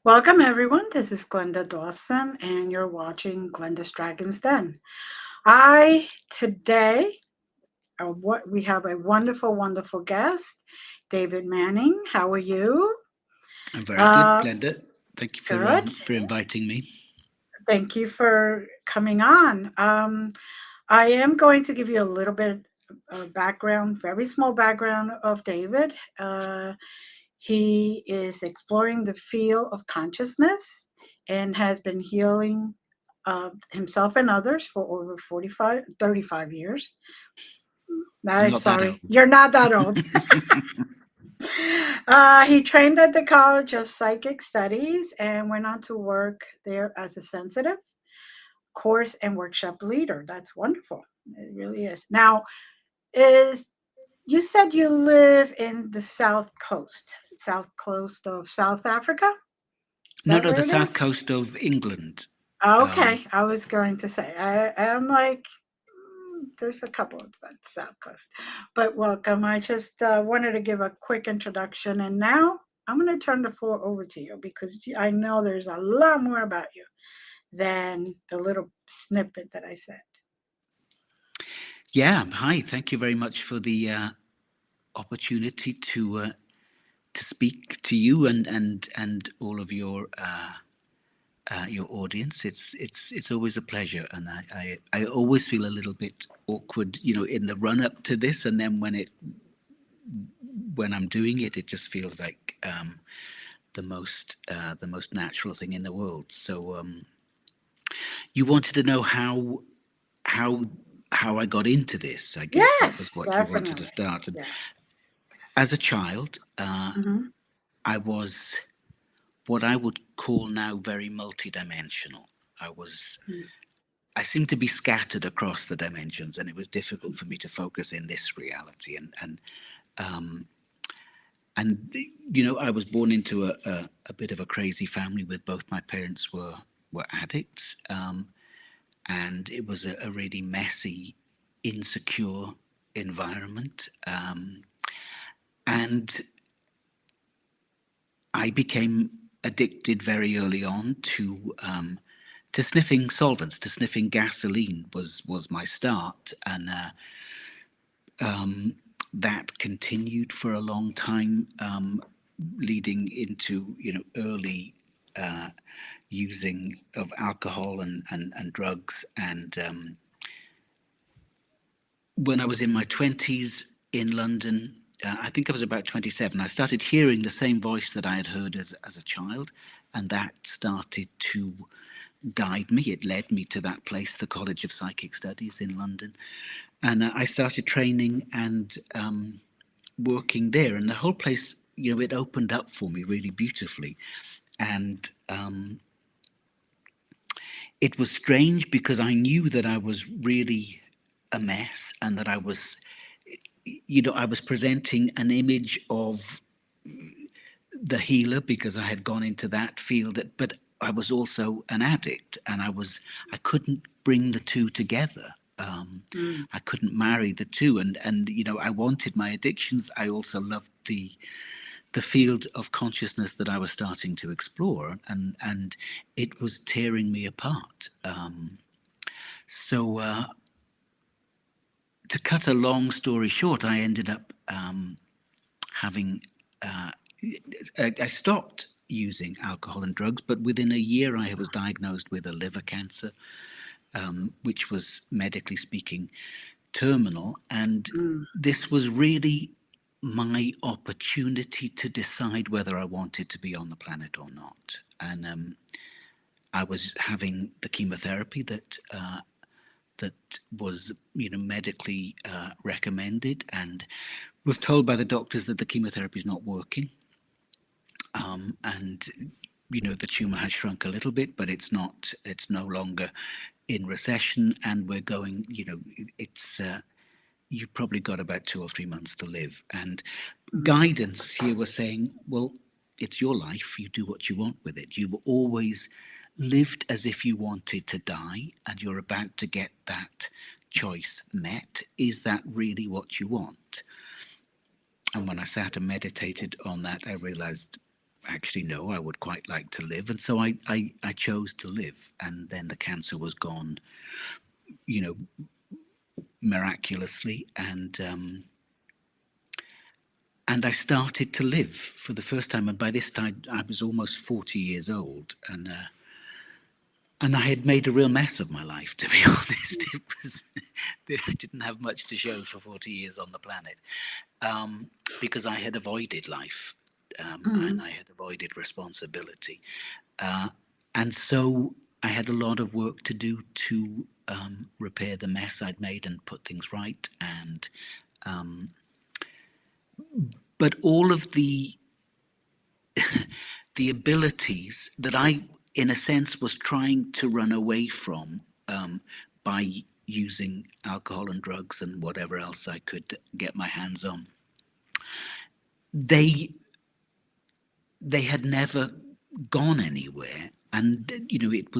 Welcome, everyone. This is Glenda Dawson, and you're watching Glenda's Dragon's Den. I today, what we have a wonderful, wonderful guest, David Manning. How are you? I'm very good, Uh, Glenda. Thank you Good. for inviting me. Thank you for coming on. I am going to give you a little bit of background, very small background of David. He is exploring the field of consciousness and has been healing himself and others for over 35 years. I'm No, not that sorry, old. you're not that old. He trained at the College of Psychic Studies and went on to work there as a sensitive course and workshop leader. That's wonderful. It really is. Now, is you said you live in the south coast of South Africa? Is No, that no, where the it south is? coast of England. Um, Okay, I was going to say I am like there's a couple of that south coast, but welcome. I just wanted to give a quick introduction, and now I'm going to turn the floor over to you because I know there's a lot more about you than the little snippet that I said. yeah, hi. Thank you very much for the opportunity to speak to you and all of your audience. It's always a pleasure, and I always feel a little bit awkward, in the run up to this, and then when I'm doing it, it just feels like the most natural thing in the world. So you wanted to know how how I got into this. I guess that was Yes, what you wanted to definitely. start. And Yes. as a child, Hmm. I was what I would call now very multidimensional. I seemed to be scattered across the dimensions, and it was difficult for me to focus in this reality. And I was born into a bit of a crazy family with both my parents were addicts. And it was a really messy, insecure environment. And I became addicted very early on to sniffing solvents, to sniffing gasoline was my start, and that continued for a long time, leading into early using of alcohol and drugs. And when I was in my 20s in London, I think I was about 27, I started hearing the same voice that I had heard as a child, and that started to guide me. It led me to that place, the College of Psychic Studies in London. And I started training and working there, and the whole place, it opened up for me really beautifully. And it was strange because I knew that I was really a mess, and that I was I was presenting an image of the healer because I had gone into that field, but I was also an addict, and I couldn't bring the two together. Mm. I couldn't marry the two, and I wanted my addictions. I also loved the field of consciousness that I was starting to explore, and it was tearing me apart. So to cut a long story short, I ended up having. I stopped using alcohol and drugs, but within a year I was diagnosed with a liver cancer, which was medically speaking terminal. And Mm. this was really my opportunity to decide whether I wanted to be on the planet or not. And I was having the chemotherapy that was medically recommended, and was told by the doctors that the chemotherapy is not working. And the tumor has shrunk a little bit, but it's no longer in recession, and we're going, it's you've probably got about 2 or 3 months to live. And Mm. guidance here was saying, well, it's your life, you do what you want with it. You've always lived as if you wanted to die, and you're about to get that choice met. Is that really what you want? And when I sat and meditated on that, I realized actually, no, I would quite like to live. And so I chose to live. And then the cancer was gone, you know, miraculously. And I started to live for the first time. And by this time, I was almost 40 years old. And I had made a real mess of my life, to be honest. It was, I didn't have much to show for 40 years on the planet, because I had avoided life, and I had avoided responsibility. Uh, and so I had a lot of work to do to repair the mess I'd made and put things right. Um, but all of the abilities that I, in a sense, was trying to run away from, by using alcohol and drugs and whatever else I could get my hands on, they they had never gone anywhere. And it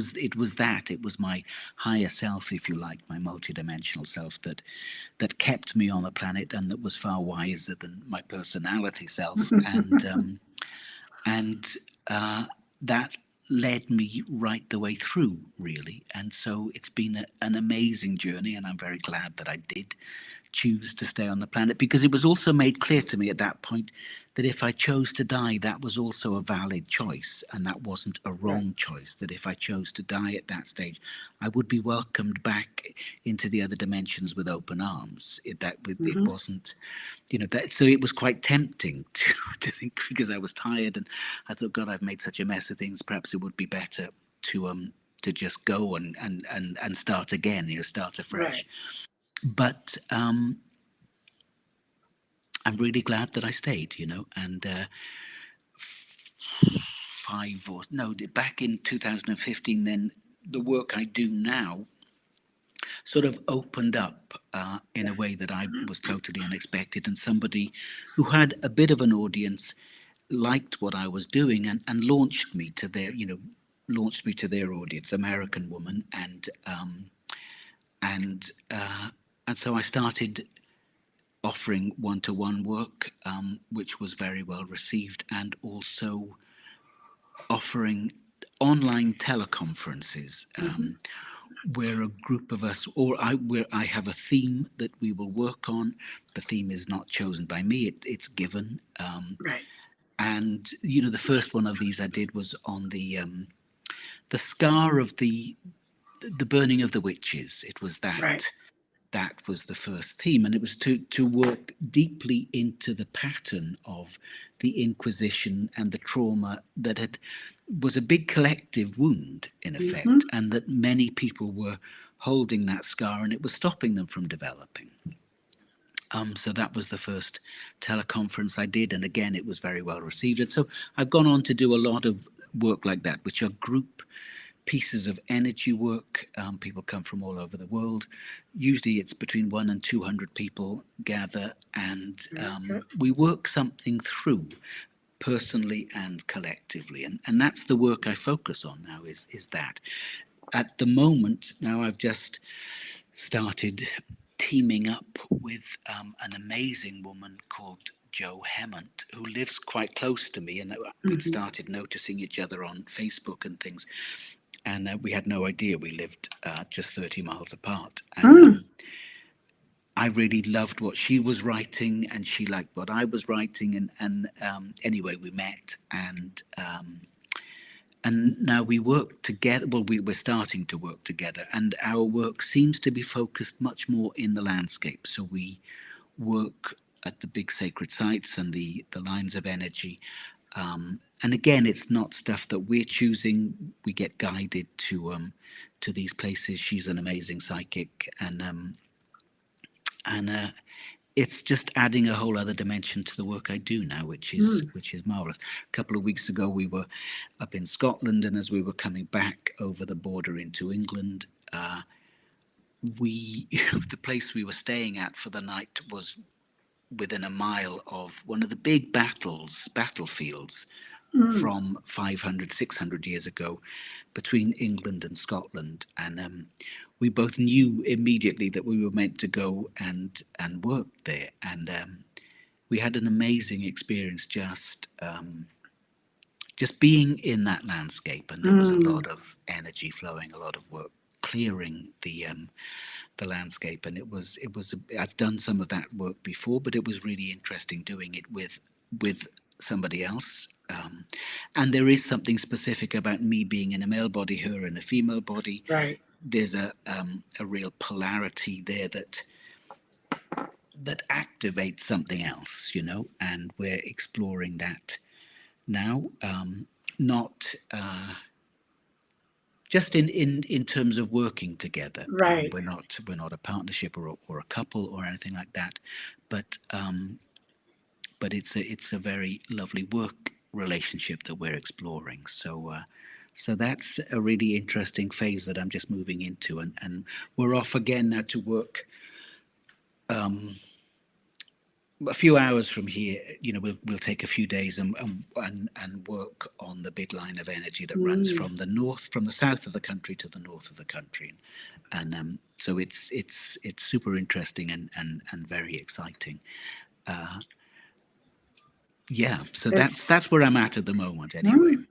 was my higher self, if you like, my multidimensional self, that kept me on the planet, and that was far wiser than my personality self. And that led me right the way through, really. And so it's been an amazing journey, and I'm very glad that I did choose to stay on the planet, because it was also made clear to me at that point that if I chose to die, that was also a valid choice, and that wasn't a Right. wrong choice. That if I chose to die at that stage, I would be welcomed back into the other dimensions with open arms. It Hmm. wasn't, that. So it was quite tempting to think, because I was tired, and I thought, God, I've made such a mess of things. Perhaps it would be better to just go and start again, start Right. afresh. But I'm really glad that I stayed, and five or no, back in 2015, then the work I do now sort of opened up in Yeah. a way that I was totally unexpected, and somebody who had a bit of an audience liked what I was doing, and launched me to their audience, American woman, and and so I started offering one-to-one work, which was very well received, and also offering online teleconferences, Hmm. where a group of us, where I have a theme that we will work on. The theme is not chosen by me; it's given. Right. And the first one of these I did was on the scar of the burning of the witches. It was Right. that was the first theme, and it was to work deeply into the pattern of the Inquisition and the trauma that was a big collective wound, in Hmm. effect, and that many people were holding that scar, and it was stopping them from developing. So that was the first teleconference I did, and again, it was very well received. And so I've gone on to do a lot of work like that, which are group pieces of energy work. People come from all over the world. Usually, it's between 1 and 200 people gather, and Very good. we work something through, personally and collectively. And that's the work I focus on now. Is that at the moment now I've just started teaming up with an amazing woman called Jo Hemant, who lives quite close to me, and we'd Hmm. started noticing each other on Facebook and things, and we had no idea we lived just 30 miles apart. And Mm. I really loved what she was writing, and she liked what I was writing, and anyway, we met, and now we work together. Well, we're starting to work together, and our work seems to be focused much more in the landscape. So we work at the big sacred sites and the lines of energy. And again, it's not stuff that we're choosing. We get guided to these places. She's an amazing psychic, and it's just adding a whole other dimension to the work I do now, Mm. which is marvelous. A couple of weeks ago, we were up in Scotland, and as we were coming back over the border into England, we the place we were staying at for the night was within a mile of one of the big battlefields Mm. from 500, 600 years ago between England and Scotland. And we both knew immediately that we were meant to go and work there. And we had an amazing experience just just being in that landscape, and there was a Mm, lot of energy flowing, a lot of work clearing the landscape, and it was I'd done some of that work before, but it was really interesting doing it with somebody else. And there is something specific about me being in a male body, her in a female body. right. There's a real polarity there that activates something else, and we're exploring that now. Not just in terms of working together. Right. We're not a partnership or a couple or anything like that, but it's a very lovely work relationship that we're exploring. So that's a really interesting phase that I'm just moving into, and we're off again now to work. A few hours from here, we'll take a few days and work on the big line of energy that runs Mm, from the south of the country to the north of the country, and so it's super interesting and very exciting. Uh, yeah, so it's that's where I'm at the moment, anyway. mm,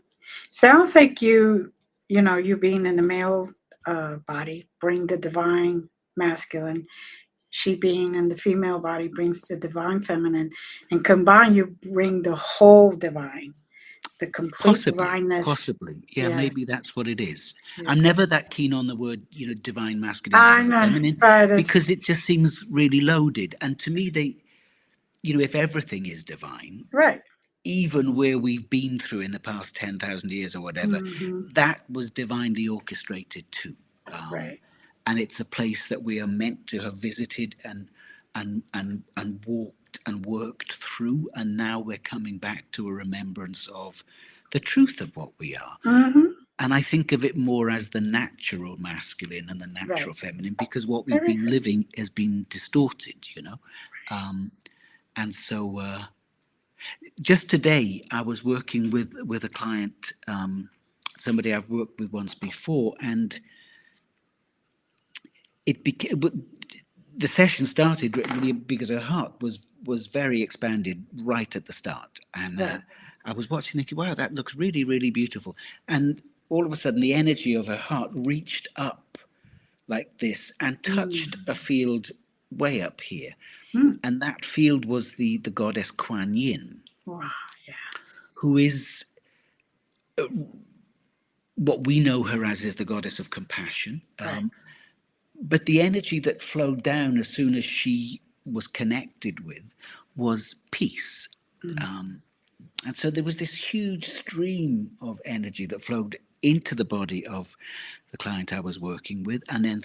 sounds like you being in the male body bring the divine masculine. She being in the female body brings the divine feminine, and combined you bring the whole divine, the complete Possibly, divineness. possibly, yeah, Yes, maybe that's what it is. I'm yes. never that keen on the word, divine masculine, I divine know, feminine, but because it's it just seems really loaded. And to me, if everything is divine, right. even where we've been through in the past 10,000 years or whatever, Hmm. that was divinely orchestrated too. Um, Right. and it's a place that we are meant to have visited and walked and worked through. And now we're coming back to a remembrance of the truth of what we are. Hmm. And I think of it more as the natural masculine and the Right. natural feminine, because what we've Very been living has been distorted. Um, and so just today, I was working with a client, somebody I've worked with once before, and it became the session started really because her heart was very expanded right at the start, and right. I was watching, thinking, "Wow, that looks really, really beautiful." And all of a sudden, the energy of her heart reached up like this and touched Mm. a field way up here, Mm. and that field was the goddess Kuan Yin, Wow. Yes. who is what we know her as is the goddess of compassion. Right. But the energy that flowed down as soon as she was connected with was peace. Mm. Um, and so there was this huge stream of energy that flowed into the body of the client I was working with, and then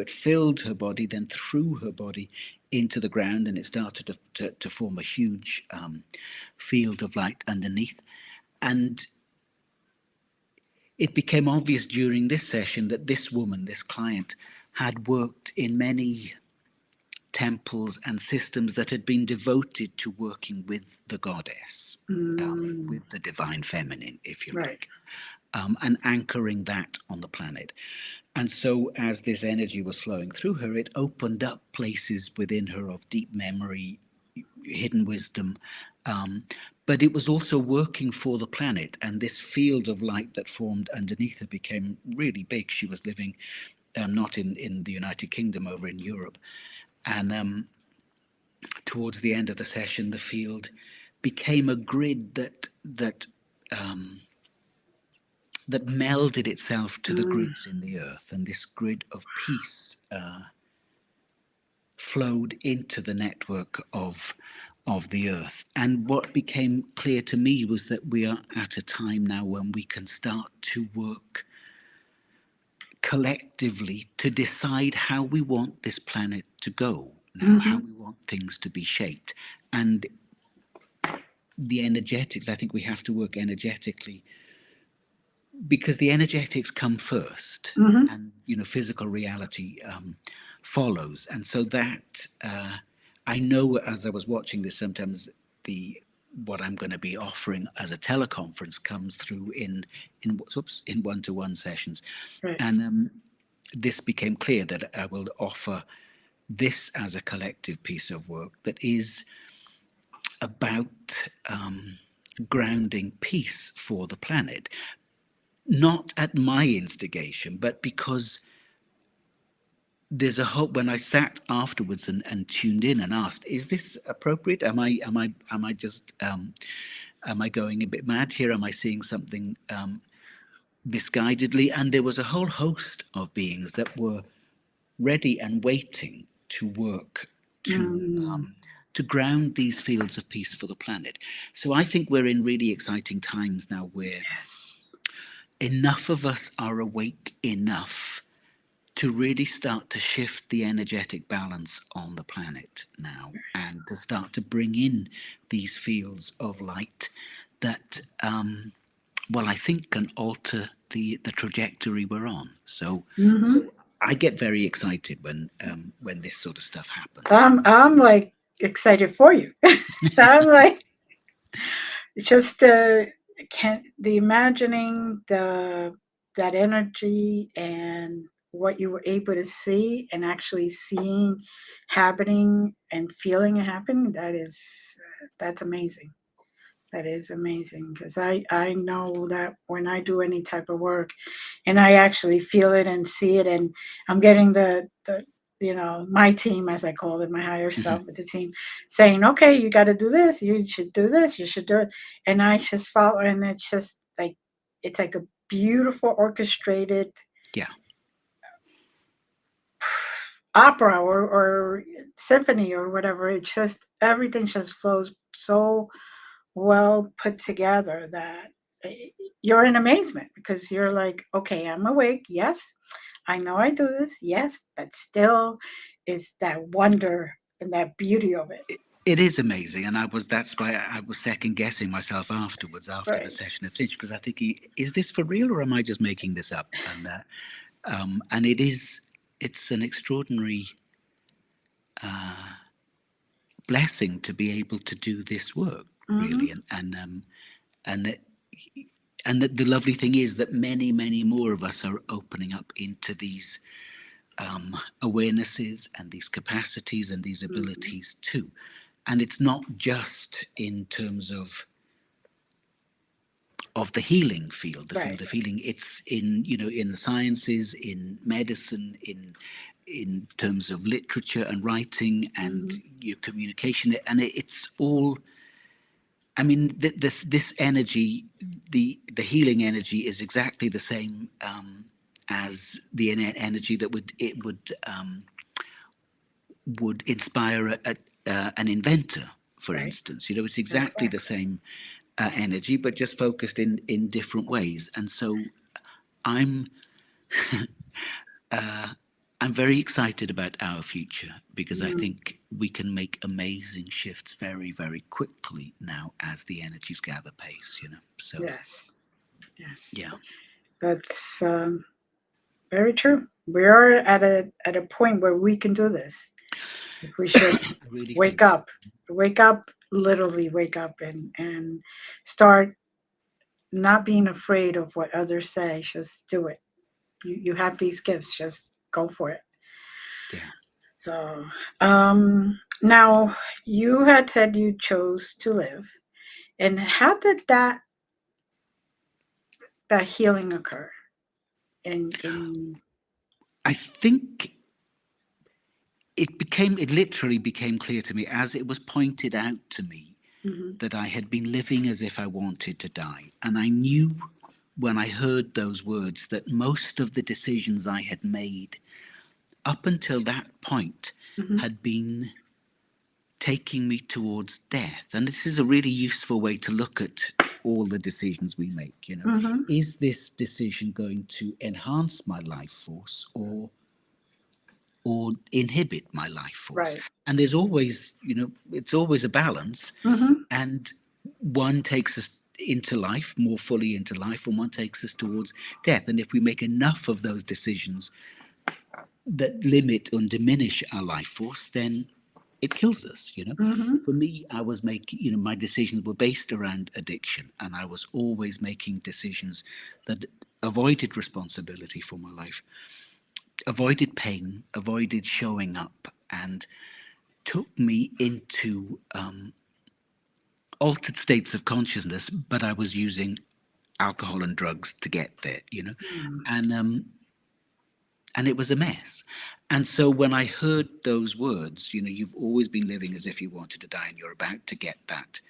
it filled her body, then through her body into the ground, and it started to form a huge field of light underneath. And it became obvious during this session that this woman, this client, had worked in many temples and systems that had been devoted to working with the goddess, Mm. with the divine feminine, if you Right. like, and anchoring that on the planet. And so, as this energy was flowing through her, it opened up places within her of deep memory, hidden wisdom. Um, but it was also working for the planet, and this field of light that formed underneath her became really big. She was living not in the United Kingdom, over in Europe. And towards the end of the session, the field became a grid um, that melded itself to the Mm. grids in the earth, and this grid of peace flowed into the network of the earth. And what became clear to me was that we are at a time now when we can start to work collectively to decide how we want this planet to go now, how Hmm. we want things to be shaped. And the energetics, I think we have to work energetically, because the energetics come first, Hmm. and physical reality follows. And so that I know, as I was watching this, sometimes the what I'm going to be offering as a teleconference comes through in one-to-one sessions. Right. And this became clear that I will offer this as a collective piece of work that is about grounding piece for the planet, not at my instigation, but because there's a hope. When I sat afterwards and tuned in and asked, is this appropriate? Am I just am I going a bit mad here? Am I seeing something misguidedly? And there was a whole host of beings that were ready and waiting to work Mm, to ground these fields of peace for the planet. So I think we're in really exciting times now where yes. enough of us are awake enough to really start to shift the energetic balance on the planet now, and to start to bring in these fields of light that well, I think can alter the trajectory we're on. So Hmm. so I get very excited when this sort of stuff happens. I'm like excited for you. I'm like just can the imagining that energy and what you were able to see and actually seeing happening and feeling it happening. That's amazing. That is amazing because I know that when I do any type of work and I actually feel it and see it, and I'm getting the my team, as I call it, my higher self with the team, saying, okay, you got to do this, you should do this, you should do it, and I just follow, and it's like a beautiful orchestrated Yeah, opera or symphony or whatever. It's just everything just flows so well put together that eh, you're in amazement because you're like, okay, I'm awake. Yes, I know I do this. Yes, but still, it's that wonder and that beauty of it. it is amazing, and that's why I was second guessing myself afterwards, after the Right. session had finished, because I think, is this for real or am I just making this up? And it is, it's an extraordinary blessing to be able to do this work, Mm-hmm. really. And it, and the lovely thing is that many more of us are opening up into these awarenesses and these capacities and these Mm-hmm. abilities too. And it's not just in terms of the healing field, the Right. field of healing. It's in, in the sciences, in medicine, in terms of literature and writing and Mm-hmm. your communication, and it's all. I mean, this energy, the healing energy, is exactly the same as the energy that would inspire an inventor, for Right. instance. It's exactly the Exactly. same energy, but just focused in different ways. And so I'm I'm very excited about our future because I Mm. think we can make amazing shifts very quickly now as the energies gather pace. So Yes. Yes. yeah, That's very true. We are at a point where we can do this. If we should I really wake think. up, wake up, literally wake up and start not being afraid of what others say. Just do it. You have these gifts. Just go for it. Yeah. So now you had said you chose to live, and how did that healing occur? In I think it literally became clear to me as it was pointed out to me hmm that I had been living as if I wanted to die. And I knew when I heard those words that most of the decisions I had made up until that point hmm had been taking me towards death. And this is a really useful way to look at all the decisions we make. hmm Is this decision going to enhance my life force or inhibit my life force? right. And there's always, it's always a balance. hmm And one takes us into life, more fully into life, and one takes us towards death. And if we make enough of those decisions that limit and diminish our life force, then it kills us. hmm For me, I was making, my decisions were based around addiction, and I was always making decisions that avoided responsibility for my life, avoided pain, avoided showing up, and took me into altered states of consciousness, but I was using alcohol and drugs to get there, Mm. and and it was a mess. And so when I heard those words, you've always been living as if you wanted to die, and you're about to get that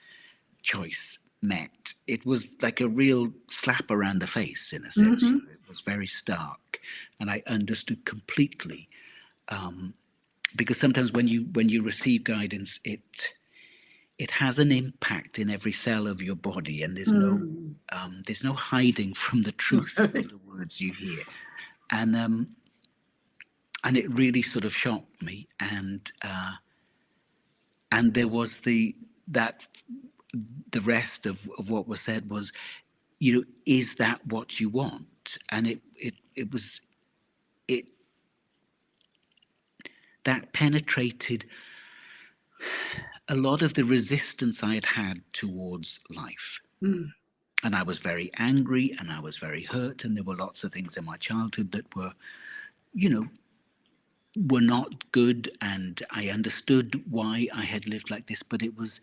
choice met. It was like a real slap around the face, in a sense. Mhm. It was very stark, and I understood completely. Because sometimes when you receive guidance, it has an impact in every cell of your body, and Mm. there's no hiding from the truth of the words you hear, and it really sort of shocked me, and there was that the rest of what was said was, is that what you want? And it was it that penetrated a lot of the resistance I had had towards life. Mm. And I was very angry and I was very hurt, and there were lots of things in my childhood that you know, were not good, and I understood why I had lived like this, but it was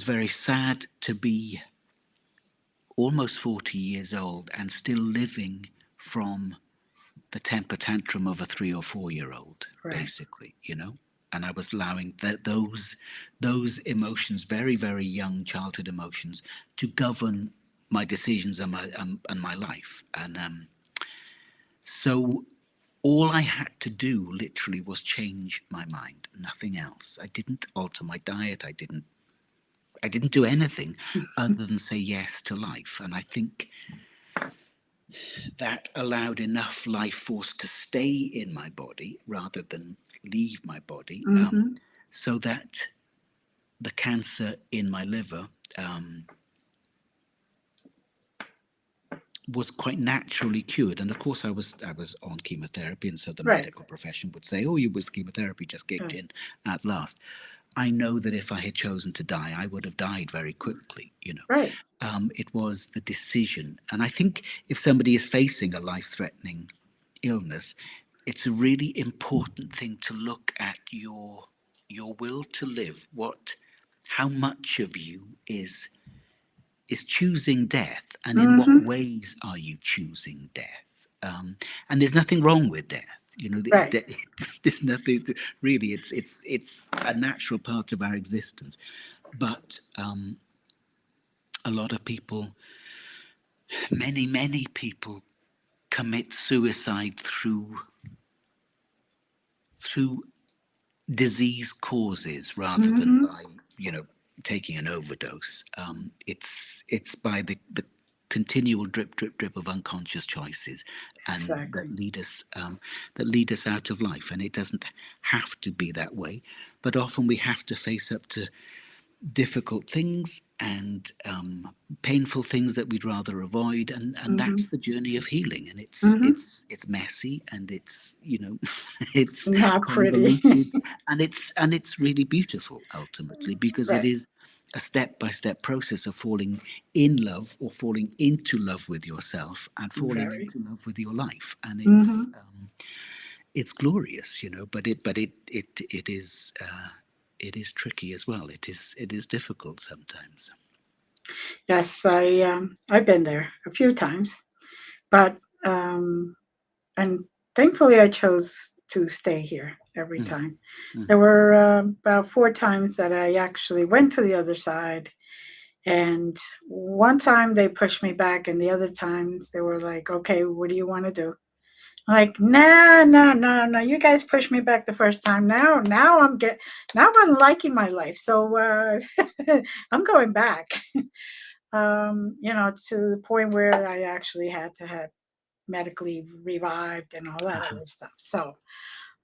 very sad to be almost 40 years old and still living from the temper tantrum of a 3 or 4 year old, Right. basically, And I was allowing those emotions, very, very young childhood emotions, to govern my decisions and my life. And so all I had to do literally was change my mind, nothing else. I didn't alter my diet. I didn't do anything other than say yes to life. And I think that allowed enough life force to stay in my body rather than leave my body, Mhm. so that the cancer in my liver um, was quite naturally cured. And of course, I was on chemotherapy, and so the Right. medical profession would say, "Oh, you was chemotherapy just kicked Right. in at last." I know that if I had chosen to die, I would have died very quickly. Right. It was the decision, and I think if somebody is facing a life-threatening illness, it's a really important thing to look at your will to live. How much of you is choosing death, and in what Mhm. ways are you choosing death? And there's nothing wrong with death. Right. There's nothing really. It's a natural part of our existence, but a lot of people, many people, commit suicide through disease causes rather than Mhm. by you know taking an overdose. It's by the continual drip drip drip of unconscious choices, and Exactly. that lead us out of life. And it doesn't have to be that way, but often we have to face up to difficult things and painful things that we'd rather avoid, and that's Mhm. the journey of healing. And it's Mhm. it's it's messy, and it's it's Not pretty. convoluted, and it's really beautiful ultimately, because it Right. is a step-by-step process of falling in love, or falling into love with yourself, and falling Very. into love with your life. And Mhm. it's glorious, but it is tricky as well. It is difficult sometimes. Yes, I've been there a few times, but um, and thankfully I chose to stay here every Mm, time. mm, There were about four times that I actually went to the other side, and one time they pushed me back, and the other times they were like, "Okay, what do you want to do?" I'm like, nah, no, no, no. You guys pushed me back the first time. Now I'm liking my life, so I'm going back. To the point where I actually had to have medically revived and all that uh-huh. other stuff. So,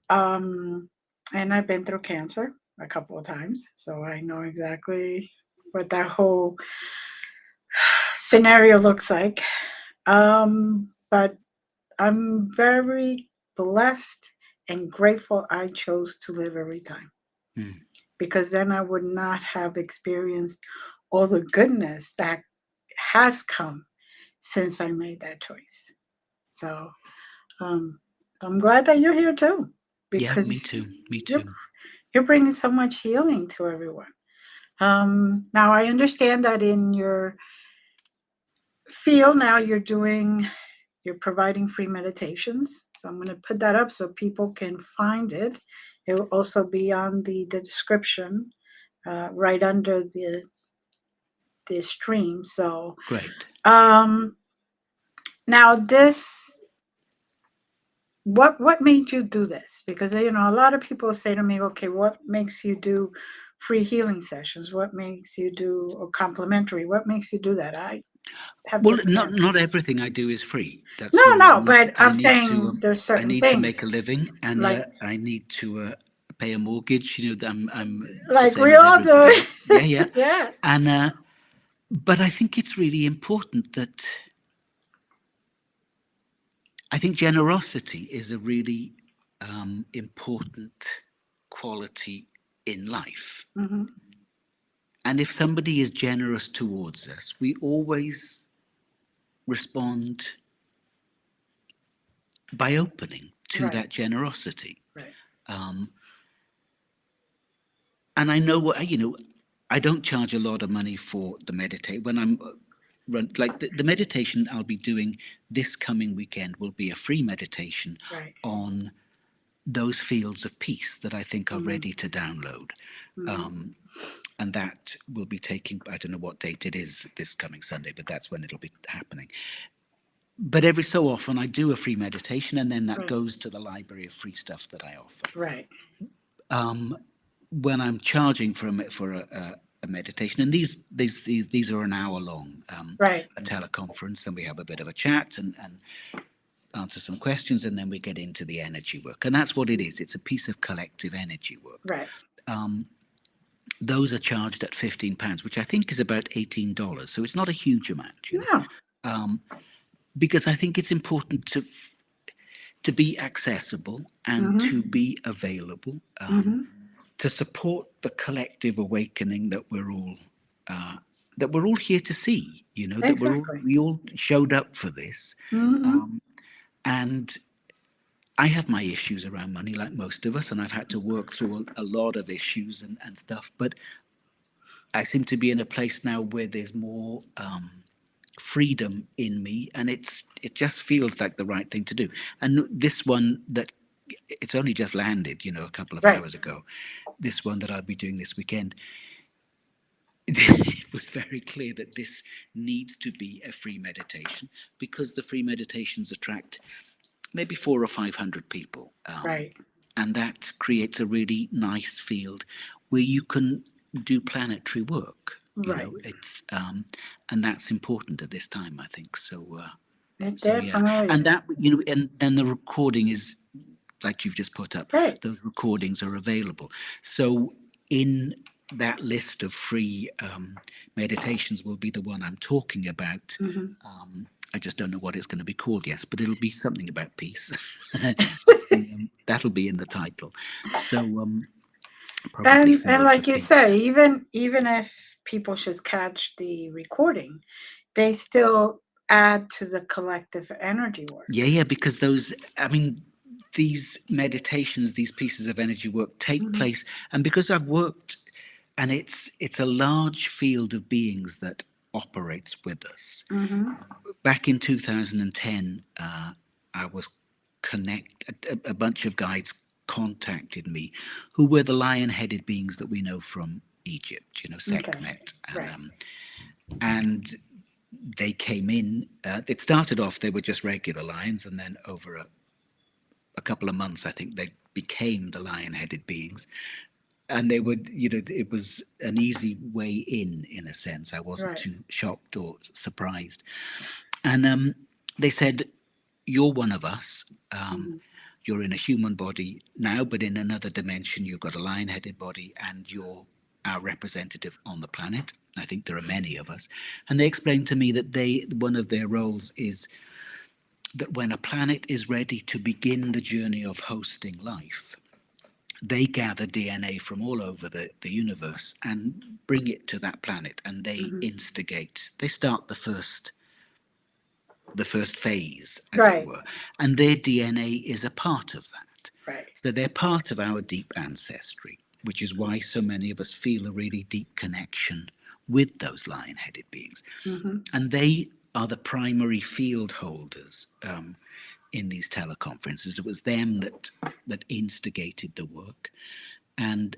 um, and I've been through cancer a couple of times, so I know exactly what that whole scenario looks like. But I'm very blessed and grateful I chose to live every time, Mm. because then I would not have experienced all the goodness that has come since I made that choice. So um, I'm glad that you're here too, Yeah, me because too. Me you're too. you're bringing so much healing to everyone. Now I understand that in your field now you're providing free meditations. So I'm going to put that up so people can find it. It will also be on the description right under the stream. So Great. um, now this, what made you do this? Because a lot of people say to me, okay, what makes you do free healing sessions? What makes you do or complimentary? What makes you do that? I have Well, different not answers. everything I do is free. No, That's no, but I'm saying there's I certain need to things make a living, and like I need to pay a mortgage. I'm the like same we as all everybody do. else. Yeah, yeah. Yeah. And but I think it's really important that I think generosity is a really important quality in life. Hmm. And if somebody is generous towards us, we always respond by opening to Right, that generosity. right. Um, and I know I don't charge a lot of money for the meditate when I'm like the meditation I'll be doing this coming weekend will be a free meditation Right. on those fields of peace that I think are Hmm. ready to download. Hmm. Um, and that will be taking, I don't know what date it is this coming Sunday, but that's when it'll be happening. But every so often I do a free meditation, and then that Right, goes to the library of free stuff that I offer. right. Um, when I'm charging for a meditation, and these are an hour long, Right, a teleconference, and we have a bit of a chat and answer some questions, and then we get into the energy work, and that's what it is. It's a piece of collective energy work. right. Um, those are charged at £15, which I think is about $18. So it's not a huge amount. No. Um, because I think it's important to be accessible and Hmm. to be available, Hmm. to support the collective awakening uh, that we're all here to see. That Exactly. we all showed up for this, Hmm. um, and I have my issues around money, like most of us, and I've had to work through a lot of issues and stuff. But I seem to be in a place now where there's more freedom in me, and it just feels like the right thing to do. And this one that it's only just landed, a couple of Right, hours ago. This one that I'll be doing this weekend. It was very clear that this needs to be a free meditation because the free meditations attract maybe 400 or 500 people, right, and that creates a really nice field where you can do planetary work. right. It's and that's important at this time, I think. It So yeah, definitely and is. that and then the recording is like you've just put up. Right. Those recordings are available. So in that list of free meditations will be the one I'm talking about. Hmm. I just don't know what it's going to be called yet, but it'll be something about peace. That'll be in the title. So probably And fields like of you peace. say, even if people just catch the recording, they still add to the collective energy work. Yeah, yeah, because those, I mean, these meditations, these pieces of energy work take Hmm. place, and because I've worked, and it's a large field of beings that operates with us. Hmm. Back in 2010, I was a bunch of guides contacted me, who were the lion-headed beings that we know from Egypt, Okay. Sekhmet, Right. and they came in. It started off they were just regular lions, and then over a couple of months, I think they became the lion-headed beings. And they would, it was an easy way in a sense. I wasn't Right. too shocked or surprised. And they said, "You're one of us. Hmm. You're in a human body now, but in another dimension, you've got a lion-headed body, and you're our representative on the planet. I think there are many of us." And they explained to me that one of their roles is that when a planet is ready to begin the journey of hosting life, they gather DNA from all over the universe and bring it to that planet, and Hmm. they start the first phase, as it Right. were, and their DNA is a part of that. Right. So they're part of our deep ancestry. which is why so many of us feel a really deep connection with those lion-headed beings. Mm-hmm. And they are the primary field holders in these teleconferences. It was them that instigated the work, and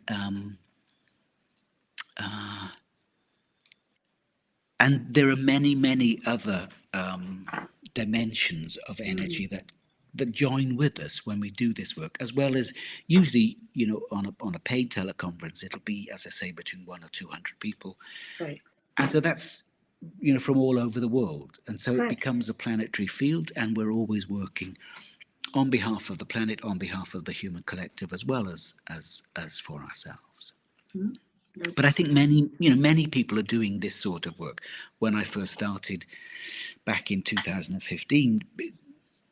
there are many, many other dimensions of energy that join with us when we do this work, as well as usually, on a paid teleconference, it'll be, as I say, between 1 or 200 people, Right. and so that's from all over the world, and so it Right. becomes a planetary field, and we're always working on behalf of the planet, on behalf of the human collective, as well as for ourselves. Mhm. But I That's think many people are doing this sort of work. When I first started back in 2015,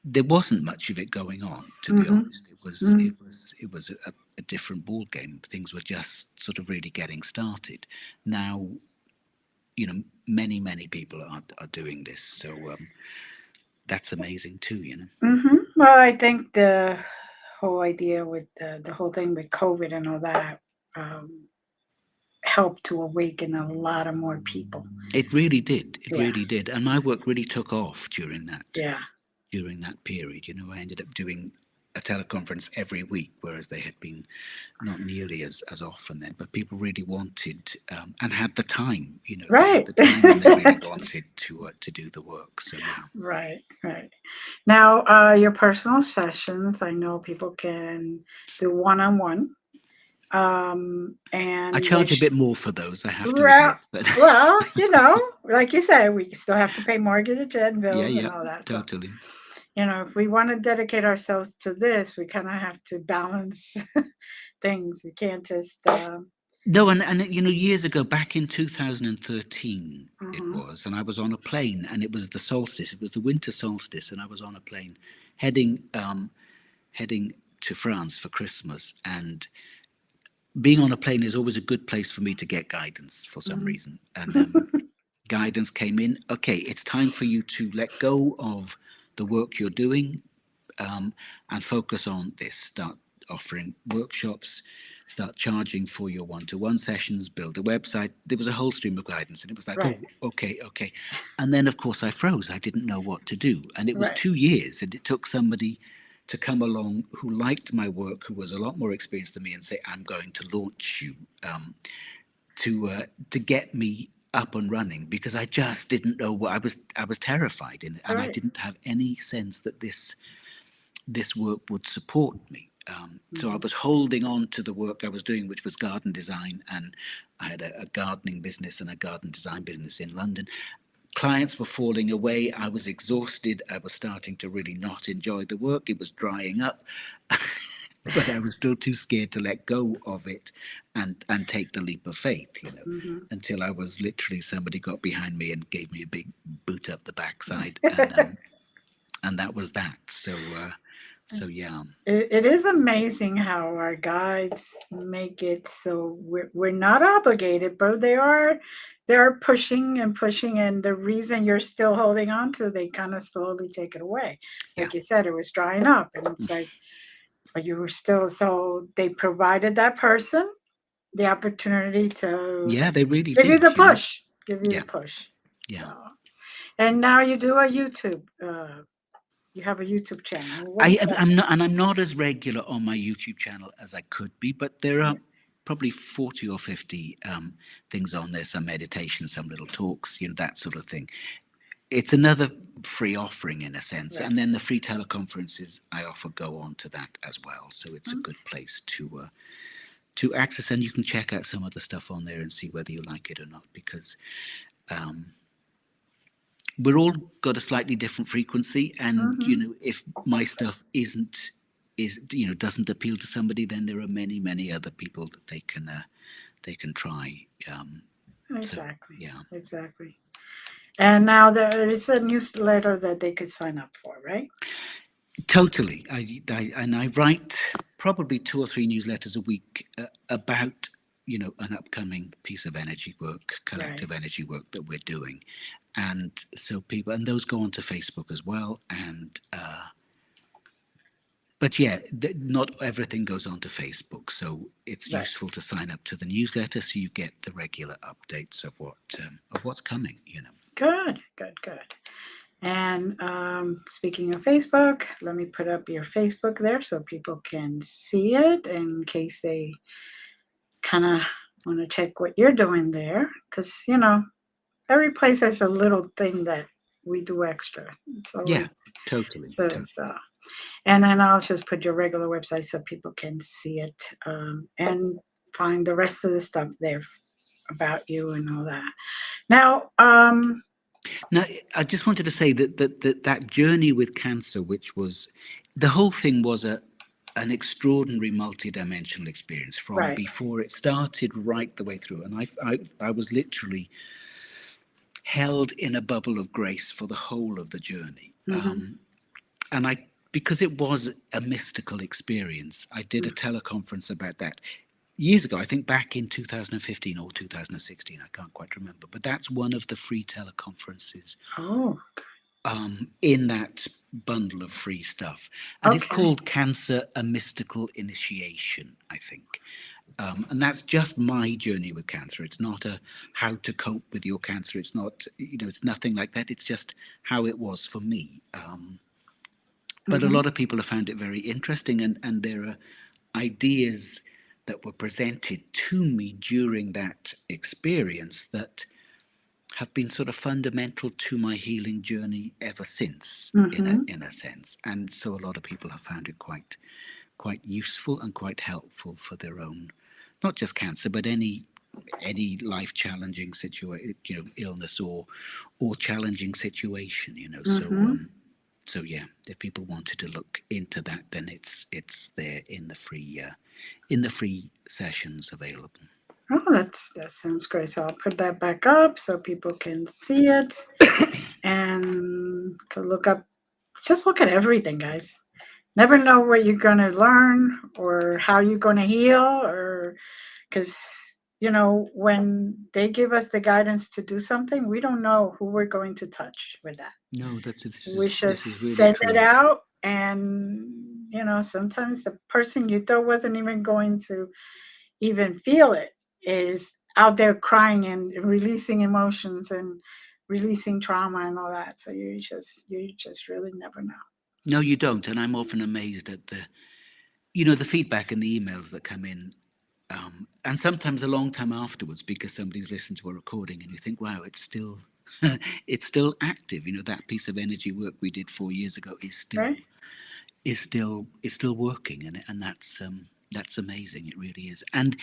there wasn't much of it going on. To be mm-hmm. honest, it was Mm-hmm. it was it was a different ball game. Things were just sort of really getting started. Now, many people are doing this, so that's amazing too. Mm-hmm. Well, I think the whole idea with the whole thing with COVID and all that um, helped to awaken a lot of more people. It really did. It Yeah. really did, and my work really took off during that Yeah. during that period. I ended up doing a teleconference every week, whereas they had been not nearly as often then. But people really wanted and had the time. They had Right. the time and they really wanted to do the work. So yeah, Right. Right. Now, your personal sessions, I know people can do one-on-one. I And charge a bit more for those, I have to well, admit. But well, like you said, we still have to pay mortgage and yeah, bills and yeah, all that. So, totally. if we want to dedicate ourselves to this, we kind of have to balance things. We can't just. No, and years ago, back in 2013, it Mhm. was, and I was on a plane, and it was the solstice. It was the winter solstice, and I was on a plane heading to France for Christmas. And being on a plane is always a good place for me to get guidance for some Mhm. reason. And guidance came in. Okay, it's time for you to let go of the work you're doing and focus on this. Start offering workshops, start charging for your one-to-one sessions, build a website. There was a whole stream of guidance, and it was like, oh, Right. okay. And then, of course, I froze. I didn't know what to do. And it was Right. 2 years, and it took somebody to come along who liked my work, who was a lot more experienced than me, and say, I'm going to launch you to get me up and running, because I just didn't know what I was terrified in it, and I Right. didn't have any sense that this work would support me. So I Mhm. was holding on to the work I was doing, which was garden design, and I had a gardening business and a garden design business in London. Clients were falling away. I was exhausted. I was starting to really not enjoy the work. It was drying up. But I was still too scared to let go of it and take the leap of faith, Mhm. until I was literally, somebody got behind me and gave me a big boot up the backside, and that was that. So yeah. It is amazing how our guides make it so we're not obligated, but they are pushing and pushing, and the reason you're still holding on to, they kind of slowly take it away. Yeah. Like you said, it was drying up, and it's like, but you were still, so they provided that person the opportunity to Yeah, they really give you did, the push, give you the Yeah, push. yeah. So, and now you do a YouTube. You have a YouTube channel. What is that? I'm not as regular on my YouTube channel as I could be, but there are probably 40 or 50 things on there, some meditations, some little talks, that sort of thing. It's another free offering in a sense. Right. And then the free teleconferences I offer go on to that as well. So it's a Mm. good place to access, and you can check out some of the stuff on there and see whether you like it or not, because we're all got a slightly different frequency, and Mhm. if my stuff doesn't appeal to somebody, then there are many other people that they can try. So Exactly. yeah. Exactly. And now there is a newsletter that they could sign up for, right? Totally. I write probably 2 or 3 newsletters a week about an upcoming piece of energy work, Right. collective energy work that we're doing, and so people, and those go onto Facebook as well, and but yeah, not everything goes onto Facebook, so it's Right. useful to sign up to the newsletter so you get the regular updates of what's coming. Good, good, good. And speaking of Facebook, let me put up your Facebook there so people can see it in case they kind of want to check what you're doing there. Because, every place has a little thing that we do extra. It's Yeah, always totally, totally. so. And then I'll just put your regular website so people can see it and find the rest of the stuff there about you and all that. Now, Now, I just wanted to say that journey with cancer, which was the whole thing, was an extraordinary multidimensional experience from right. before it started right the way through. And I was literally held in a bubble of grace for the whole of the journey. Hmm. And because it was a mystical experience, I did a teleconference about that years ago. I think back in 2015 or 2016, I can't quite remember. But that's one of the free teleconferences Oh, in that bundle of free stuff. And it's okay. called Cancer, a Mystical Initiation, I think. And that's just my journey with cancer. It's not a how to cope with your cancer. It's not, it's nothing like that. It's just how it was for me. But a Hmm. lot of people have found it very interesting, and there are ideas that were presented to me during that experience that have been sort of fundamental to my healing journey ever since, in a Hmm. in a sense. And so a lot of people have found it quite useful and quite helpful for their own, not just cancer, but any life challenging situation, illness or challenging situation. Hmm. So yeah, if people wanted to look into that, then it's there in the free sessions available. Oh, that sounds great. So I'll put that back up so people can see it and can look up. Just look at everything, guys. Never know what you're gonna learn or how you're gonna heal, or because when they give us the guidance to do something, we don't know who we're going to touch with that. No, this We is just this is really send it true. out, and sometimes the person you thought wasn't even going to even feel it is out there crying and releasing emotions and releasing trauma and all that. So you just really never know. No, you don't, and I'm often amazed at the feedback and the emails that come in, and sometimes a long time afterwards because somebody's listened to a recording, and you think, wow, it's still it's still active. That piece of energy work we did 4 years ago Right. is still working, and that's amazing. It really is. And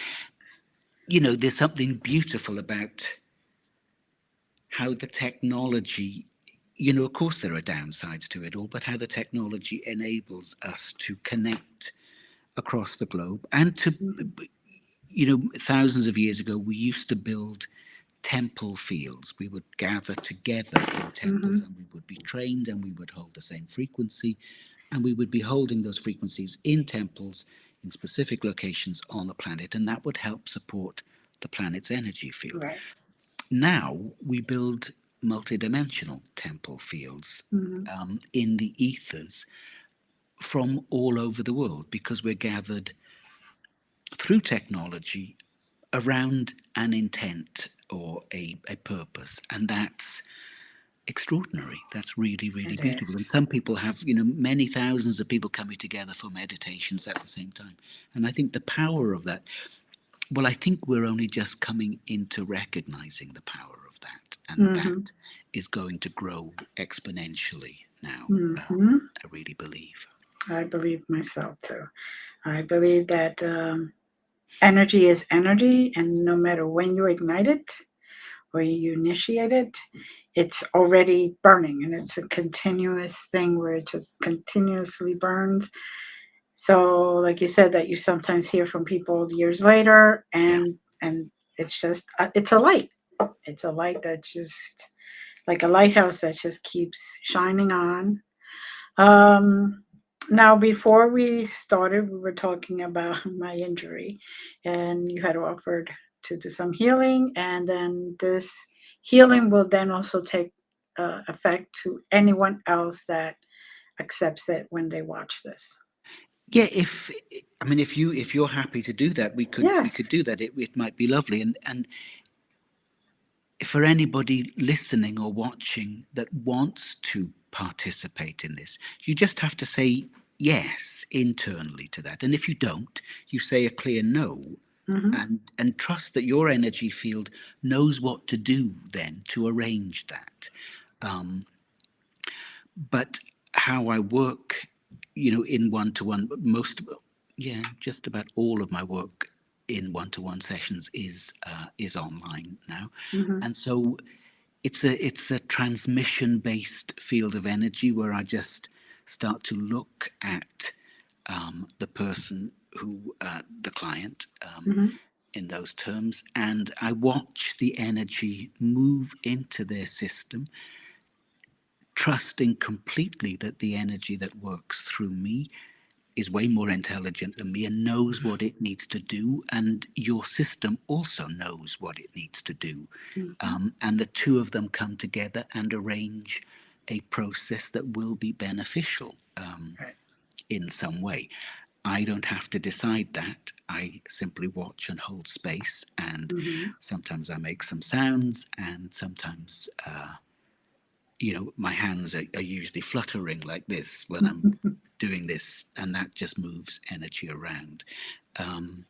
there's something beautiful about how the technology, of course there are downsides to it all, but how the technology enables us to connect across the globe and to, Hmm. thousands of years ago, we used to build temple fields. We would gather together in temples, Hmm. and we would be trained, and we would hold the same frequency, and we would be holding those frequencies in temples in specific locations on the planet, and that would help support the planet's energy field. Right. Now we build multidimensional temple fields Hmm. in the ethers from all over the world because we're gathered through technology around an intent or a purpose. And that's extraordinary. That's really, really It beautiful. is. And some people have, many thousands of people coming together for meditations at the same time. And I think the power of that, well, I think we're only just coming into recognizing the power of that. And Hmm. that is going to grow exponentially now. Hmm. I really believe. I believe myself too. I believe that energy is energy, and no matter when you ignite it or you initiate it, it's already burning, and it's a continuous thing where it just continuously burns. So, like you said, that you sometimes hear from people years later, Yeah. and it's just it's a light. It's a light that's just like a lighthouse that just keeps shining on. Um, Now, before we started, we were talking about my injury, and you had offered to do some healing, and then this healing will then also take effect to anyone else that accepts it when they watch this. Yeah, if I mean, if you're happy to do that, we could Yes. do that. It might be lovely, and for anybody listening or watching that wants to participate in this, you just have to say yes internally to that. And if you don't, you say a clear no, Hmm. and trust that your energy field knows what to do then to arrange that. Um, but how I work, in one to one, yeah, just about all of my work in one to one sessions is online now, Hmm. and so it's a transmission based field of energy where I just start to look at the person who the client Hmm. in those terms, and I watch the energy move into their system, trusting completely that the energy that works through me is way more intelligent than me and knows what it needs to do, and your system also knows what it needs to do. Hmm. And the two of them come together and arrange a process that will be beneficial Right. in some way. I don't have to decide that. I simply watch and hold space, and Hmm. sometimes I make some sounds, and sometimes my hands are usually fluttering like this when I'm doing this, and that just moves energy around. Um,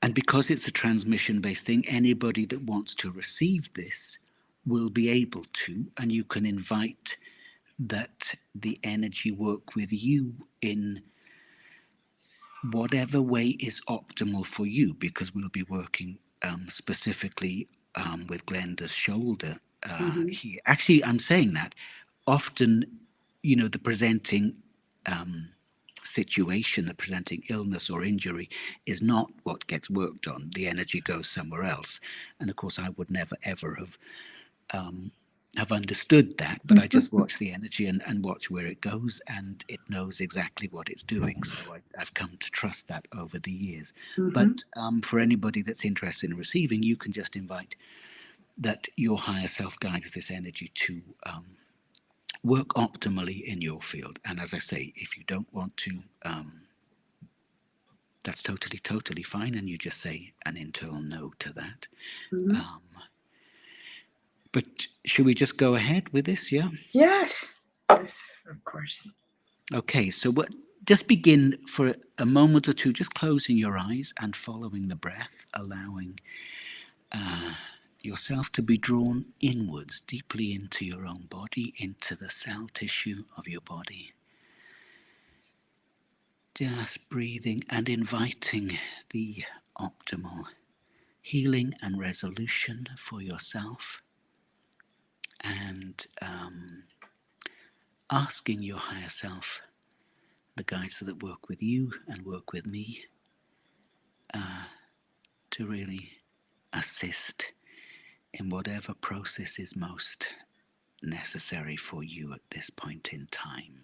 and because it's a transmission based thing, anybody that wants to receive this will be able to, and you can invite that the energy work with you in whatever way is optimal for you, because we'll be working specifically with Glenda's shoulder Hmm. here. Actually, I'm saying that often, the presenting situation, the presenting illness or injury is not what gets worked on. The energy goes somewhere else. And of course, I would never ever have understood that, but I just watch the energy and watch where it goes, and it knows exactly what it's doing. So I've come to trust that over the years. Hmm. But for anybody that's interested in receiving, you can just invite that your higher self guides this energy to work optimally in your field. And as I say, if you don't want to, that's totally, totally fine. And you just say an internal no to that. Hmm. Um, but should we just go ahead with this? Yeah. Yes. Yes, of course. Okay. So just begin for a moment or two, just closing your eyes and following the breath, allowing yourself to be drawn inwards, deeply into your own body, into the cell tissue of your body. Just breathing and inviting the optimal healing and resolution for yourself, and asking your higher self, the guides that work with you and work with me, to really assist in whatever process is most necessary for you at this point in time.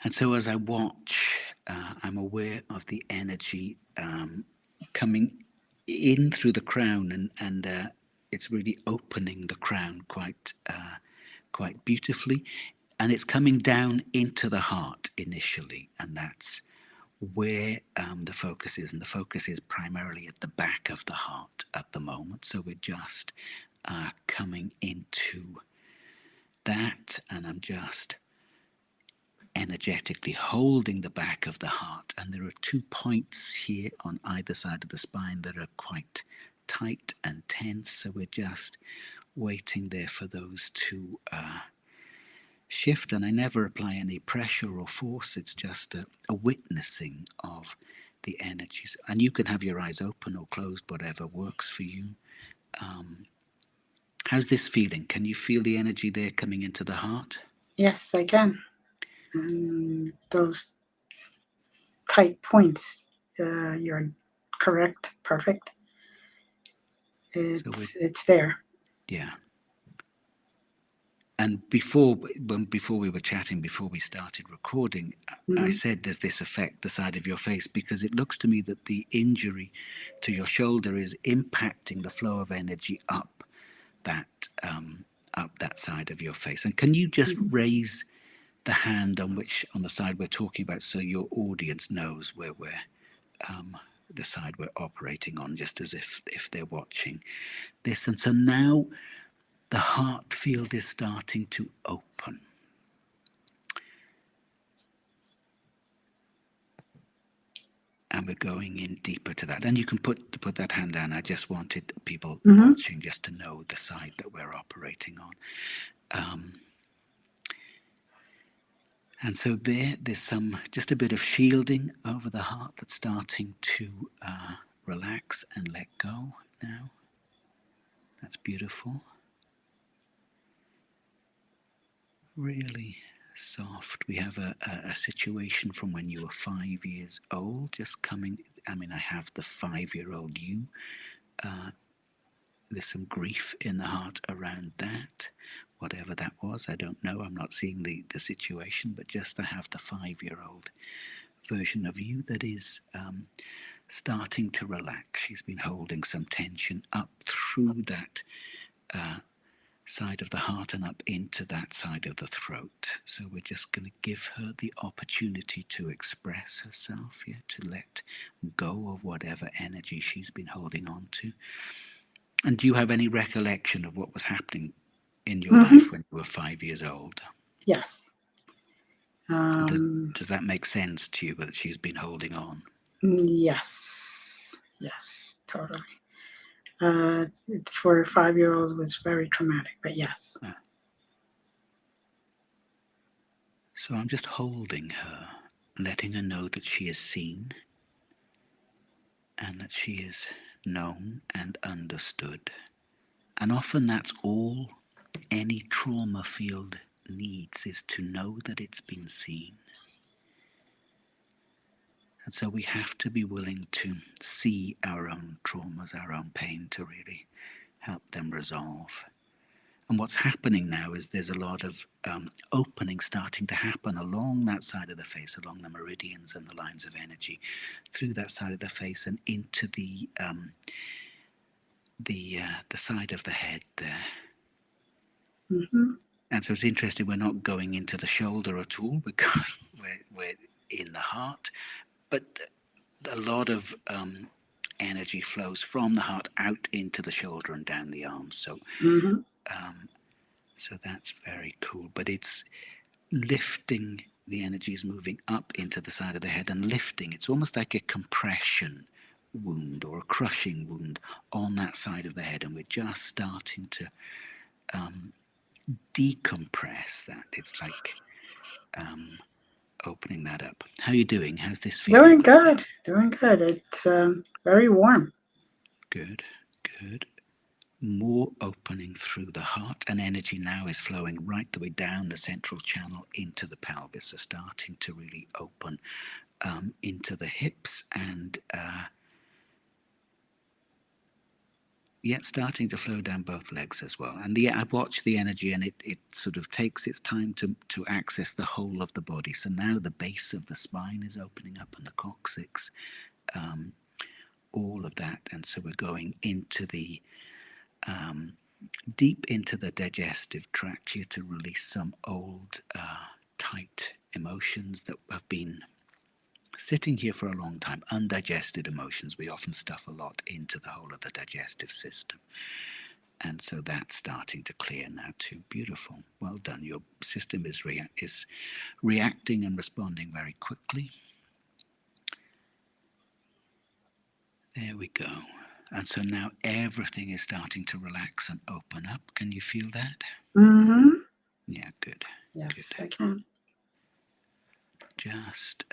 And so as I watch, I'm aware of the energy coming in through the crown, and it's really opening the crown quite beautifully, and it's coming down into the heart initially, and that's where the focus is, and the focus is primarily at the back of the heart at the moment. So we're just coming into that, and I'm just energetically holding the back of the heart. And there are 2 points here on either side of the spine that are quite tight and tense. So we're just waiting there for those to shift. And I never apply any pressure or force. It's just a witnessing of the energies. And you can have your eyes open or closed, whatever works for you. How's this feeling? Can you feel the energy there coming into the heart? Yes, I can. Those tight points, you're correct. Perfect. So we're, It's there. yeah. And before we were chatting, before we started recording, I Hmm. said, does this affect the side of your face? Because it looks to me that the injury to your shoulder is impacting the flow of energy up that up that side of your face. And can you just Mhm. raise the hand on the side we're talking about, so your audience knows where we're the side we're operating on, just as if they're watching this. And so now the heart field is starting to open. And we're going in deeper to that. And you can put that hand down. I just wanted people Mhm. watching just to know the side that we're operating on. And so there's just a bit of shielding over the heart that's starting to relax and let go now. That's beautiful. Really soft. We have a situation from when you were 5 years old just coming. I mean, I have the 5-year-old you. There's some grief in the heart around that. Whatever that was, I don't know. I'm not seeing the situation, but just I have the 5-year-old version of you that is starting to relax. She's been holding some tension up through that side of the heart and up into that side of the throat. So we're just going to give her the opportunity to express herself, to let go of whatever energy she's been holding on to. And do you have any recollection of what was happening in your life Mhm. when you were 5 years old? Yes. And Um, does that make sense to you that she's been holding on? yes. Yes. Totally. Uh, for a 5-year-old was very traumatic, but yes. So I'm just holding her, letting her know that she is seen and that she is known and understood. And often that's all any trauma field needs, is to know that it's been seen. And so we have to be willing to see our own traumas, our own pain, to really help them resolve. And what's happening now is there's a lot of opening starting to happen along that side of the face, along the meridians and the lines of energy, through that side of the face and into the side of the head there. Mhm. And so it's interesting. We're not going into the shoulder at all. We're in the heart, but a lot of energy flows from the heart out into the shoulder and down the arms. So Mhm. so that's very cool. But it's lifting, the energy is moving up into the side of the head and lifting. It's almost like a compression wound or a crushing wound on that side of the head, and we're just starting to decompress that. It's like opening that up. How are you doing? How's this feeling? Doing good. Doing good. It's very warm. Good, good. More opening through the heart, and energy now is flowing right the way down the central channel into the pelvis, so starting to really open into the hips and yet starting to flow down both legs as well. And I watch the energy, and it sort of takes its time to access the whole of the body. So now the base of the spine is opening up, and the coccyx, all of that. And so we're going into the deep into the digestive tract here to release some old tight emotions that have been sitting here for a long time. Undigested emotions. We often stuff a lot into the whole of the digestive system. And so that's starting to clear now too. Beautiful. Well done. Your system is reacting and responding very quickly. There we go. And so now everything is starting to relax and open up. Can you feel that? Mhm. Yeah, good. Good. Yes, I can. Just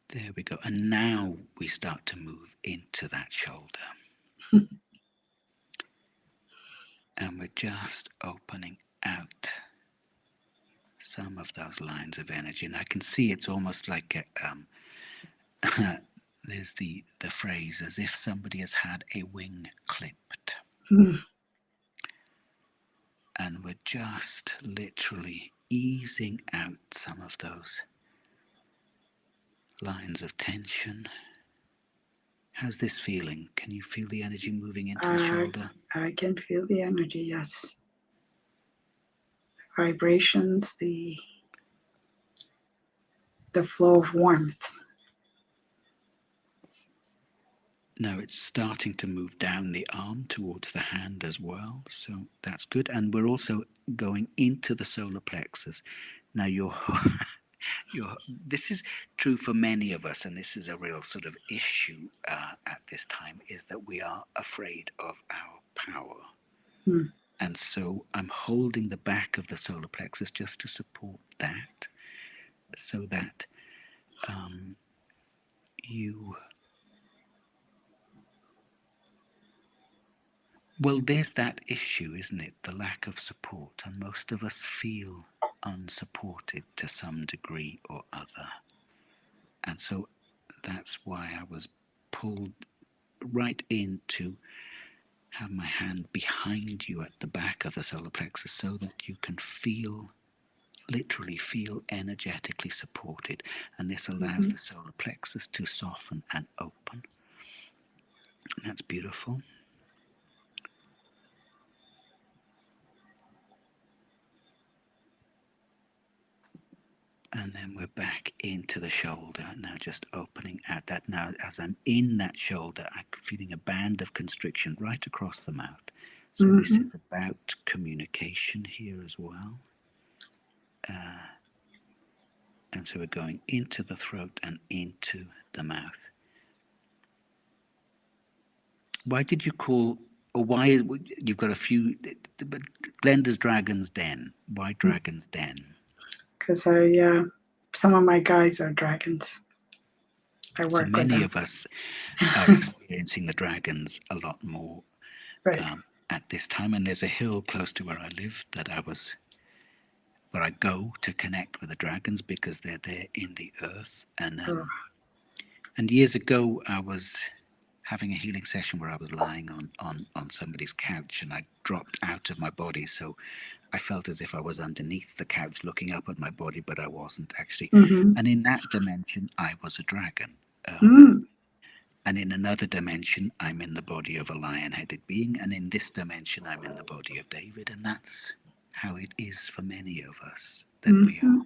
there we go. And now we start to move into that shoulder. And we're just opening out some of those lines of energy. And I can see it's almost like there's the phrase, as if somebody has had a wing clipped. Mhm. And we're just literally easing out some of those lines of tension How's this feeling? Can you feel the energy moving into the I shoulder? I can feel the energy, yes. Vibrations, the flow of warmth. Now it's starting to move down the arm towards the hand as well, so that's good. And we're also going into the solar plexus. Now this is true for many of us, and this is a real sort of issue at this time, is that we are afraid of our power. Mm. And so I'm holding the back of the solar plexus just to support that, so that you well, there's that issue, isn't it? The lack of support, and most of us feel unsupported to some degree or other. And so that's why I was pulled right in to have my hand behind you at the back of the solar plexus so that you can feel, literally feel energetically supported. And this allows Hmm. the solar plexus to soften and open. That's beautiful. And then we're back into the shoulder. Now just opening at that. Now as I'm in that shoulder, I'm feeling a band of constriction right across the mouth. So this Hmm. is about communication here as well. And so we're going into the throat and into the mouth. Why did you call, or why, you've got a few, but Glenda's Dragon's Den. Why Dragon's Den? Because some of my guys are dragons. I So work with many them. of us are experiencing the dragons a lot more Right. at this time. And there's a hill close to where I live where I go to connect with the dragons because they're there in the earth. Oh. And years ago, I was having a healing session where I was lying on somebody's couch and I dropped out of my body. So I felt as if I was underneath the couch looking up at my body, but I wasn't actually. Hmm. And in that dimension, I was a dragon. Mm. And in another dimension, I'm in the body of a lion-headed being. And in this dimension, I'm in the body of David. And that's how it is for many of us, that we are Hmm.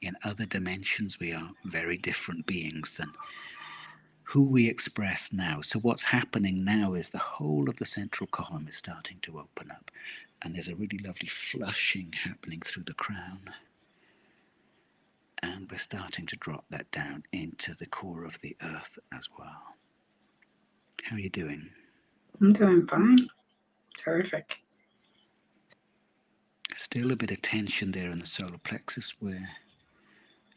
in other dimensions. We are very different beings than who we express now. So what's happening now is the whole of the central column is starting to open up. And there's a really lovely flushing happening through the crown. And we're starting to drop that down into the core of the earth as well. How are you doing? I'm doing fine. Terrific. Still a bit of tension there in the solar plexus where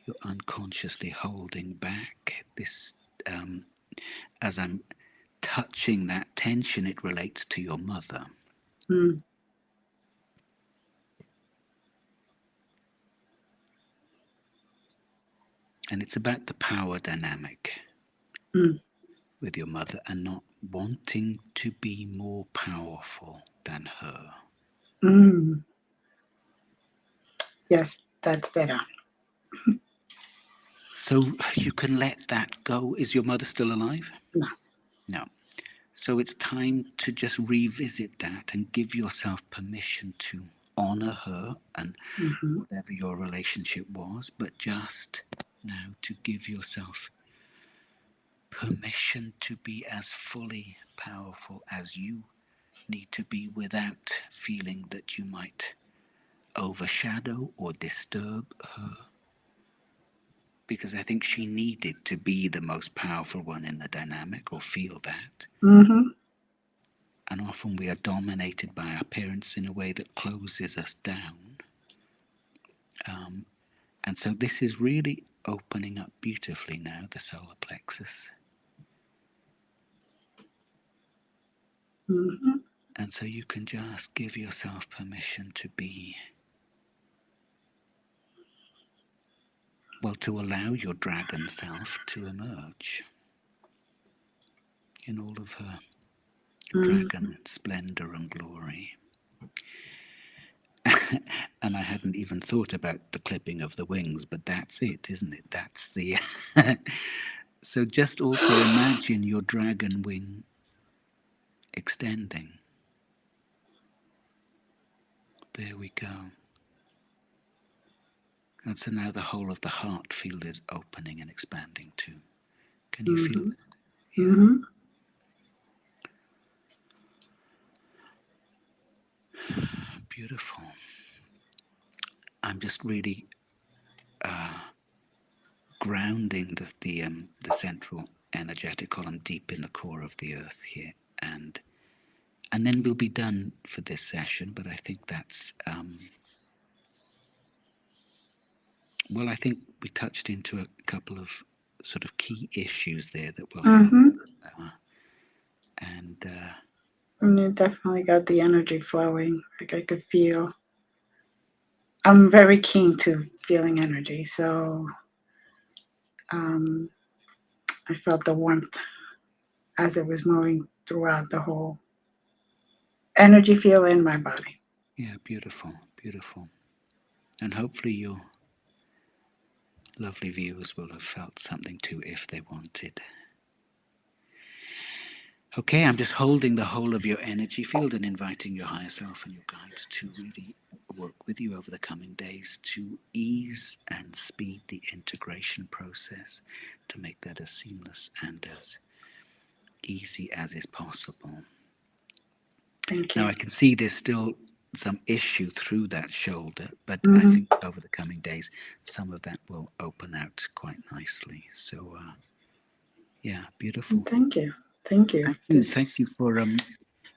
you're unconsciously holding back. This, as I'm touching that tension, it relates to your mother. Mm. And it's about the power dynamic Mm. with your mother and not wanting to be more powerful than her. Mm. Yes, that's better. So you can let that go. Is your mother still alive? No. No. So it's time to just revisit that and give yourself permission to honor her and Hmm. whatever your relationship was, but just now to give yourself permission to be as fully powerful as you need to be without feeling that you might overshadow or disturb her. Because I think she needed to be the most powerful one in the dynamic or feel that. Hmm. And often we are dominated by our parents in a way that closes us down. And so this is really opening up beautifully now, the solar plexus. Hmm. And so you can just give yourself permission to be, well, to allow your dragon self to emerge in all of her Hmm. dragon splendor and glory. And I hadn't even thought about the clipping of the wings, but that's it, isn't it? That's the So just also imagine your dragon wing extending. There we go. And so now the whole of the heart field is opening and expanding too. Can you feel Mm-hmm. that? Yeah, Mm-hmm. beautiful. I'm just really grounding the central energetic column deep in the core of the earth here, and then we'll be done for this session. But I think that's well, I think we touched into a couple of sort of key issues there that will help. Mm-hmm. Uh, and And you definitely got the energy flowing. Like I could feel. I'm very keen to feeling energy, so um, I felt the warmth as it was moving throughout the whole energy field in my body. yeah, beautiful, beautiful. And hopefully your lovely viewers will have felt something too if they wanted. Okay, I'm just holding the whole of your energy field and inviting your higher self and your guides to really work with you over the coming days to ease and speed the integration process, to make that as seamless and as easy as is possible. Thank Now, you. I can see there's still some issue through that shoulder, but I Mm-hmm. think over the coming days, some of that will open out quite nicely. So, yeah, beautiful. Thank you. Thank you. Thank This you for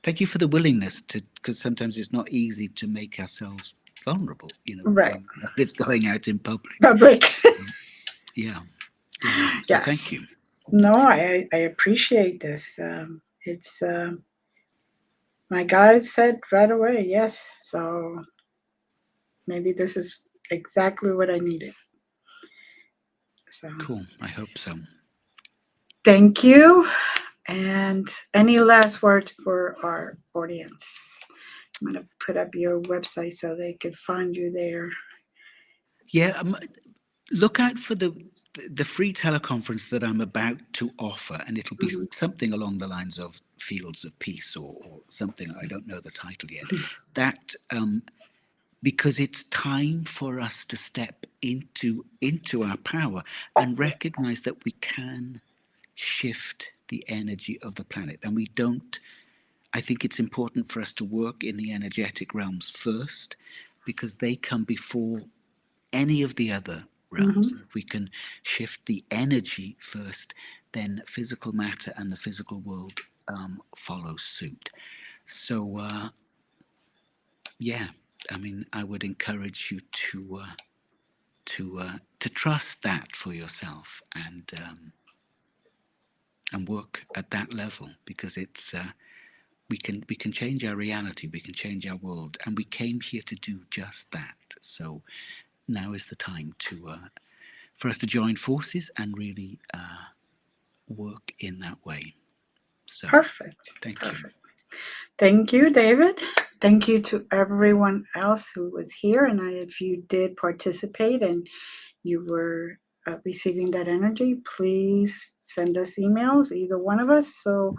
thank you for the willingness to, because sometimes it's not easy to make ourselves vulnerable, right. when it's going out in public. Public. Yeah, yeah. So thank Yes. you. No, I appreciate this. It's my guide said right away, yes. So maybe this is exactly what I needed. So Cool. I hope so. thank you. And any last words for our audience? I'm going to put up your website so they could find you there. Yeah, look out for the free teleconference that I'm about to offer, and it'll be Hmm. something along the lines of Fields of Peace or something. I don't know the title yet. That because it's time for us to step into our power and recognize that we can shift the energy of the planet, and we don't. I think it's important for us to work in the energetic realms first because they come before any of the other realms. Hmm. And if we can shift the energy first, then physical matter and the physical world follow suit. So, yeah, I mean, I would encourage you to trust that for yourself and work at that level because it's we can change our reality, we can change our world, and we came here to do just that. So now is the time to for us to join forces and really work in that way. So, Perfect. thank you. Perfect. Thank you, David. Thank you to everyone else who was here. And if you did participate and you were receiving that energy, please send us emails, either one of us. So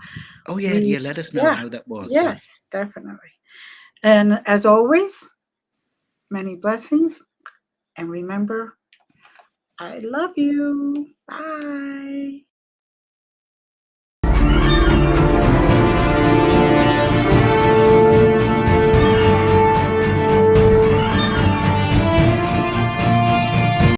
Oh yeah, we, yeah. Let us know yeah, how that was. Yeah. yes, definitely. And as always, many blessings. And remember, I love you. Bye.